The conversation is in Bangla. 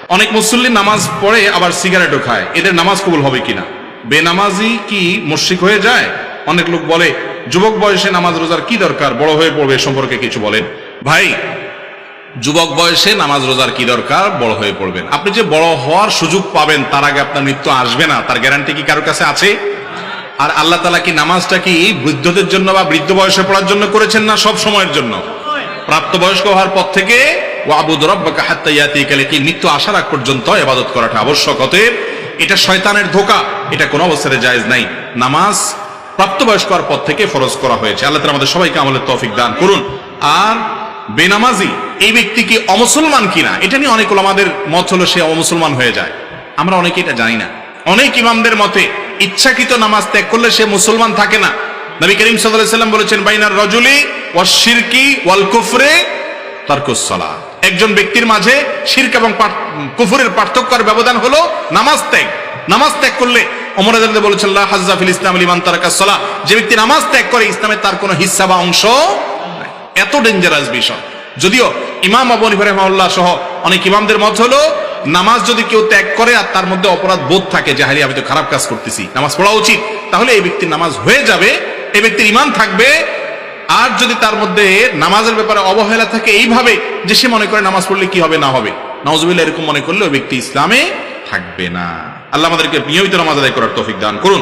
অনেক মুসল্লি নামাজ পড়ে আবার সিগারেটও খায়, এদের নামাজ কবুল হবে কিনা? বেনামাজি কি মুশরিক হয়ে যায়? অনেক লোক বলে যুবক বয়সে নামাজ রোজার কি দরকার, বড় হয়ে পড়বে, সম্পর্কে কিছু বলেন। ভাই, যুবক বয়সে নামাজ রোজার কি দরকার, বড় হয়ে পড়বেন। আপনি যে বড় হওয়ার সুযোগ পাবেন তার আগে আপনার মৃত্যু আসবে না, তার গ্যারান্টি কি কারোর কাছে আছে? আর আল্লাহ তাআলা কি নামাজটা কি বৃদ্ধদের জন্য বা বৃদ্ধ বয়সে পড়ার জন্য করেছেন, না সব সময়ের জন্য? প্রাপ্তবয়স্ক হওয়ার পর থেকে ওয়াবুদ রাব্বাকা হাত্তা ইয়াতিকাল ইয়াকিন, মৃত্যু আসার আগ পর্যন্ত ইবাদত করাটা আবশ্যক। অতএব এটা শয়তানের ধোঁকা, এটা কোনো অবস্থাতে জায়েজ নাই। নামাজ প্রাপ্তবয়স্ক হওয়ার পর থেকে ফরজ করা হয়েছে। আল্লাহ তাআলা আমাদের সবাইকে আমলের তৌফিক দান করুন। আর বেনামাজি এই ব্যক্তি কি অমুসলমান কিনা, এটা নিয়ে অনেক উলামাদের মত হলো সে অমুসলমান হয়ে যায়। আমরা অনেকে এটা জানি না। অনেক ইমামদের মতে ইচ্ছাকৃত নামাজ ত্যাগ করলে সে মুসলমান থাকে না। নবী করিম সাল্লাল্লাহু আলাইহি ওয়াসাল্লাম বলেছেন, বাইনার রাজুলি ওয়াশ শিরকি ওয়াল কুফরে তারকুস সালাত। একজন ব্যক্তির মাঝে শিরক এবং কুফরের পার্থক্যের ব্যবধান হলো নামাজ ত্যাগ। নামাজ ত্যাগ করলে ওমর রাদিয়াল্লাহু বলেছেন, লা হাজ্জা ফিল ইসলাম লিমান তারাকাস সালাত, যে ব্যক্তি নামাজ ত্যাগ করে ইসলামে তার কোনো হিস্সা বা অংশ নাই। এত ডেঞ্জারাস বিষয়। যদিও ইমাম আবু হানিফা রাহিমাহুল্লাহ সহ অনেক ইমামদের মত হলো নামাজ যদি কেউ ত্যাগ করে আর তার মধ্যে অপরাধ বোধ থাকে যে হারি আমি তো খারাপ কাজ করতেছি, নামাজ পড়া উচিত, তাহলে এই ব্যক্তির নামাজ হয়ে যাবে, এই ব্যক্তির ঈমান থাকবে। আর যদি তার মধ্যে নামাজের ব্যাপারে অবহেলা থাকে এইভাবে যে সে মনে করে নামাজ পড়লে কি হবে না হবে, নাউজুবিল্লাহ, এরকম মনে করলে ওই ব্যক্তি ইসলামে থাকবে না। আল্লাহ আমাদেরকে নিয়মিত নামাজ আদায় করার তৌফিক দান করুন।